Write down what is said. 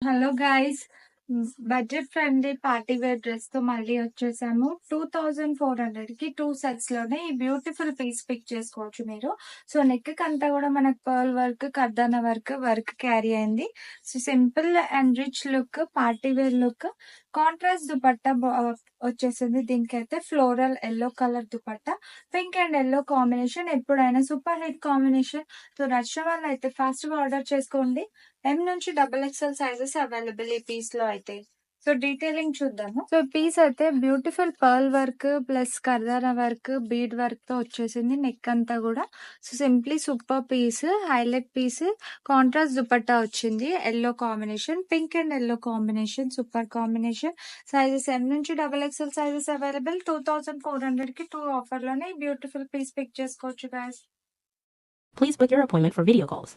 Hello guys! Budget friendly party wear డ్రెస్‌తో మళ్ళీ వచ్చేసాము. 2400కి 2 సెట్స్‌లోనే ఈ బ్యూటిఫుల్ పీస్ పిక్ చేసుకోవచ్చు మీరు. సో, నెక్‌కంతా గూడా మనకు పర్ల్ వర్క్, కర్దానా వర్క్ క్యారీ అయింది. So, simple and rich look, party wear look. Contrast dupatta వచ్చేసింది. దీనికైతే floral yellow colour dupatta. Pink and yellow combination ఎప్పుడైనా సూపర్ హిట్ కాంబినేషన్. సో, నచ్చిన వాళ్ళైతే ఫాస్ట్‌గా ఆర్డర్ చేసుకోండి. ఎం నుంచి డబుల్ ఎక్స్ఎల్ సైజెస్ అవైలబుల్ ఈ పీస్ లో అయితే. సో డీటెయిలింగ్ చూద్దాము. సో పీస్ అయితే బ్యూటిఫుల్ పర్ల్ వర్క్ ప్లస్ కర్దానా వర్క్ బీడ్ వర్క్ తో వచ్చేసింది. నెక్ అంతా కూడా so simply super piece, highlight piece. Contrast dupatta వచ్చింది, yellow combination, pink and yellow combination, super combination. Sizes M నుంచి డబుల్ ఎక్స్ఎల్ సైజెస్ అవైలబుల్. 2400కి 2 offer లోనే బ్యూటిఫుల్ పీస్ పిక్ చేసుకోవచ్చు guys. Please book your appointment for video calls.